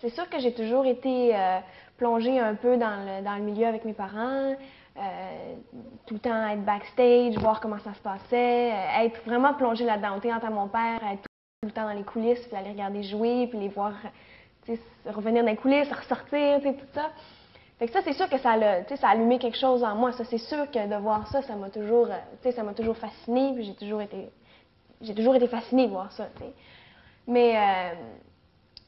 C'est sûr que j'ai toujours été plongée un peu dans le milieu avec mes parents, tout le temps être backstage, voir comment ça se passait, être vraiment plongée là-dedans. Autant à mon père, être tout le temps dans les coulisses, puis aller regarder jouer, puis les voir revenir dans les coulisses, ressortir, tout ça. Fait que ça, c'est sûr que ça a allumé quelque chose en moi. Ça, c'est sûr que de voir ça, ça m'a toujours fascinée, puis j'ai toujours été fascinée de voir ça, t'sais.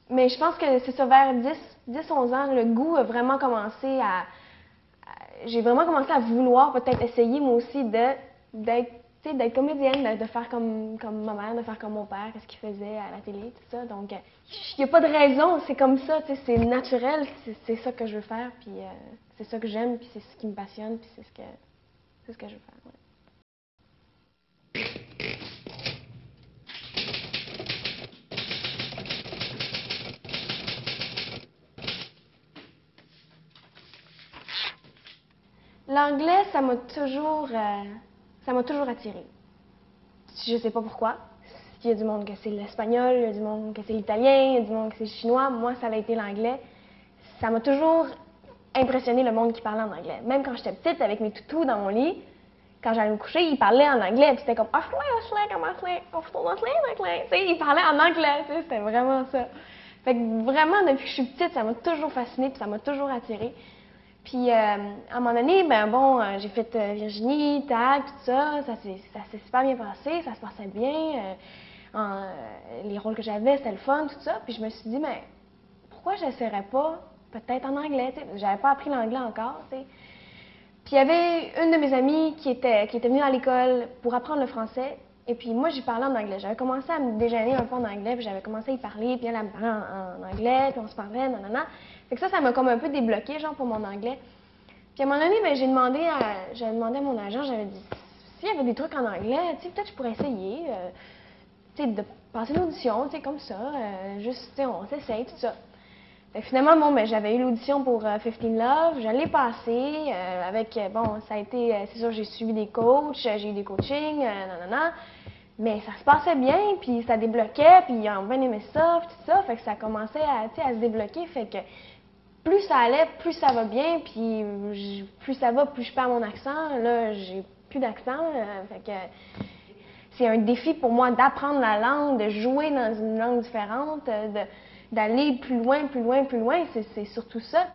Mais je pense que c'est ça, vers 10-11 ans, le goût a vraiment commencé j'ai vraiment commencé à vouloir peut-être essayer moi aussi d'être comédienne, de faire comme ma mère, de faire comme mon père, ce qu'il faisait à la télé, tout ça. Donc, il n'y a pas de raison, c'est comme ça, c'est naturel, c'est ça que je veux faire, puis c'est ça que j'aime, puis c'est ce qui me passionne, puis c'est ce que je veux faire. Ouais. L'anglais, ça m'a toujours attirée. Je sais pas pourquoi. Il y a du monde que c'est l'espagnol, il y a du monde que c'est l'italien, il y a du monde que c'est le chinois. Moi, ça a été l'anglais. Ça m'a toujours impressionné le monde qui parlait en anglais. Même quand j'étais petite, avec mes toutous dans mon lit, quand j'allais me coucher, ils parlaient en anglais. Puis c'était comme ils parlaient en anglais. C'était vraiment ça. Fait que vraiment, depuis que je suis petite, ça m'a toujours fascinée puis ça m'a toujours attirée. Puis, à un moment donné, j'ai fait Virginie, TAG, tout ça. Ça s'est super bien passé, ça se passait bien. Les rôles que j'avais, c'était le fun, tout ça. Puis, je me suis dit, mais pourquoi je n'essaierais pas peut-être en anglais? J'avais pas appris l'anglais encore, tu sais. Puis, il y avait une de mes amies qui était venue à l'école pour apprendre le français. Et puis, moi, j'y parlais en anglais. J'avais commencé à me déjeuner un peu en anglais, puis j'avais commencé à y parler, puis elle me parlait en anglais, puis on se parlait, nanana. Fait que ça m'a comme un peu débloqué, genre, pour mon anglais. Puis à un moment donné, j'avais demandé à mon agent, j'avais dit, s'il y avait des trucs en anglais, tu sais, peut-être je pourrais essayer, tu sais, de passer l'audition, tu sais, comme ça, juste, tu sais, on s'essaye, tout ça. Fait que finalement, j'avais eu l'audition pour 15 Love, je l'ai passé, ça a été, c'est sûr, j'ai suivi des coachs, j'ai eu des coachings, nanana. Mais ça se passait bien, puis ça débloquait, puis ils ont bien aimé ça, puis tout ça. Fait que ça commençait à se débloquer. Fait que plus ça allait, plus ça va bien, puis plus ça va, plus je perds mon accent. Là, j'ai plus d'accent. Fait que c'est un défi pour moi d'apprendre la langue, de jouer dans une langue différente, d'aller plus loin, plus loin, plus loin. C'est surtout ça.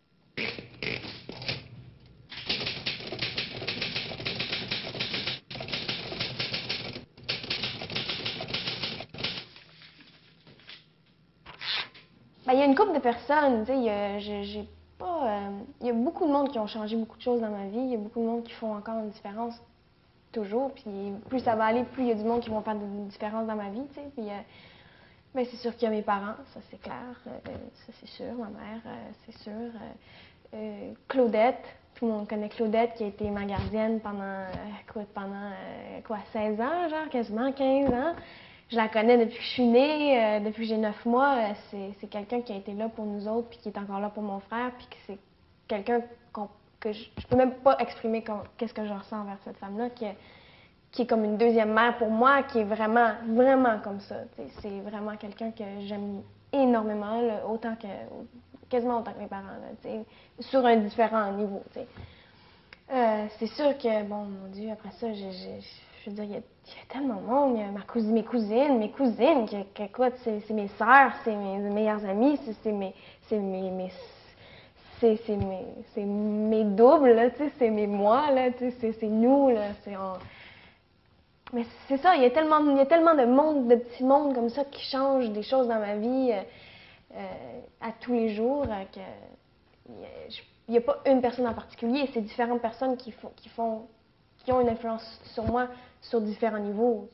Il y a une couple de personnes, tu sais, il y a beaucoup de monde qui ont changé beaucoup de choses dans ma vie, il y a beaucoup de monde qui font encore une différence toujours, puis plus ça va aller, plus il y a du monde qui vont faire une différence dans ma vie, tu sais, puis c'est sûr qu'il y a mes parents, ça c'est clair, ça c'est sûr, ma mère, c'est sûr, Claudette, tout le monde connaît Claudette qui a été ma gardienne pendant 16 ans, genre quasiment 15 ans. Je la connais depuis que je suis née, depuis que j'ai 9 mois. C'est quelqu'un qui a été là pour nous autres, puis qui est encore là pour mon frère, puis que c'est quelqu'un que je peux même pas exprimer qu'est-ce que je ressens envers cette femme-là, qui est comme une deuxième mère pour moi, qui est vraiment, vraiment comme ça. C'est vraiment quelqu'un que j'aime énormément, là, quasiment autant que mes parents, là, sur un différent niveau. C'est sûr que, bon, mon Dieu, après ça, je veux dire, il y a tellement de monde. Il y a mes cousines, écoute, c'est mes sœurs, c'est mes meilleures amies, c'est mes doubles, là, c'est mes moi, là, c'est nous, là, Mais c'est ça, il y a tellement de monde, de petits mondes comme ça qui changent des choses dans ma vie à tous les jours, que il n'y a pas une personne en particulier, c'est différentes personnes qui ont une influence sur moi sur différents niveaux.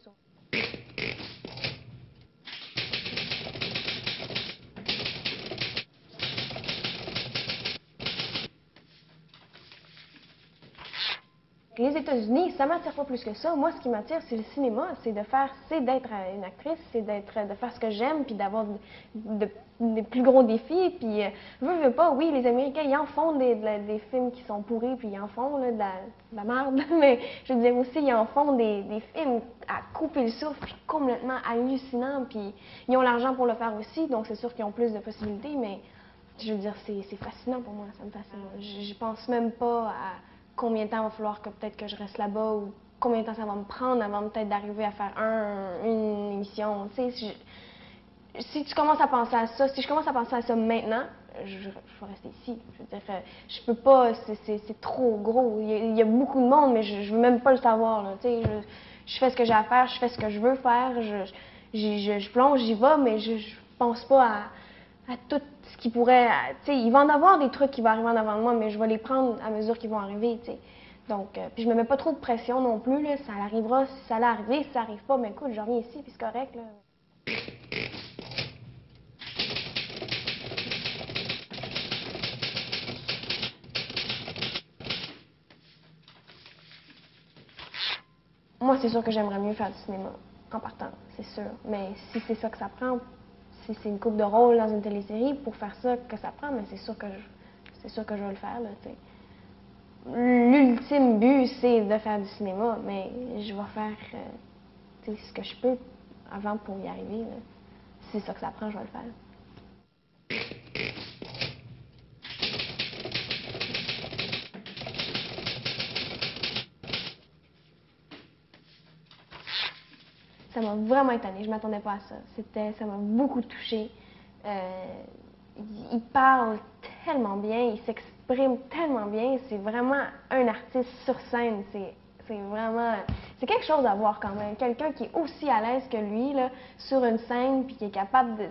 Les États-Unis, ça m'attire pas plus que ça. Moi, ce qui m'attire, c'est le cinéma, c'est d'être une actrice, de faire ce que j'aime, puis d'avoir des plus gros défis. Puis, veux pas, oui, les Américains, ils en font des films qui sont pourris, puis ils en font là, de la merde. Mais je veux dire aussi, ils en font des films à couper le souffle, puis complètement hallucinants. Puis, ils ont l'argent pour le faire aussi, donc c'est sûr qu'ils ont plus de possibilités, mais Je veux dire, c'est fascinant pour moi, ça me fascine. Je pense même pas à combien de temps il va falloir que peut-être que je reste là-bas ou combien de temps ça va me prendre avant peut-être d'arriver à faire une émission. Tu sais, si tu commences à penser à ça, si je commence à penser à ça maintenant, je vais rester ici. Je veux dire, je peux pas, c'est trop gros. Il y a beaucoup de monde, mais je veux même pas le savoir. Là, tu sais, je fais ce que j'ai à faire, je fais ce que je veux faire, je plonge, j'y vais, mais je pense pas à tout ce qui pourrait. Tu sais, il va en avoir des trucs qui vont arriver en avant de moi, mais je vais les prendre à mesure qu'ils vont arriver. Tu sais. Donc, puis je me mets pas trop de pression non plus. Là, ça arrivera si ça allait arriver. Si ça arrive pas, ben écoute, je reviens ici, puis c'est correct. Là. Moi, c'est sûr que j'aimerais mieux faire du cinéma, en partant, c'est sûr. Mais si c'est ça que ça prend, si c'est une coupe de rôle dans une télésérie, pour faire ça que ça prend, mais c'est sûr que je vais le faire, là, tu sais. L'ultime but, c'est de faire du cinéma, mais je vais faire ce que je peux avant pour y arriver. Là. Si c'est ça que ça prend, je vais le faire. Ça m'a vraiment étonnée, je ne m'attendais pas à ça. Ça m'a beaucoup touchée. Il parle tellement bien, il s'exprime tellement bien. C'est vraiment un artiste sur scène. C'est quelque chose à voir quand même. Quelqu'un qui est aussi à l'aise que lui là, sur une scène, puis qui est capable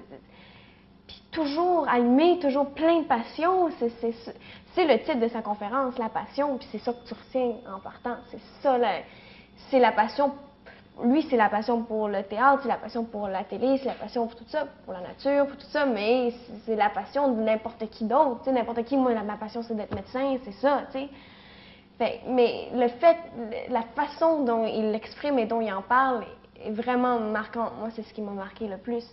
puis toujours allumé, toujours plein de passion. C'est le titre de sa conférence, la passion, puis c'est ça que tu retiens en partant. C'est ça, c'est la passion. Lui, c'est la passion pour le théâtre, c'est la passion pour la télé, c'est la passion pour tout ça, pour la nature, pour tout ça, mais c'est la passion de n'importe qui d'autre. N'importe qui, moi, ma passion, c'est d'être médecin, c'est ça, tu sais. Mais la façon dont il l'exprime et dont il en parle est vraiment marquante. Moi, c'est ce qui m'a marqué le plus.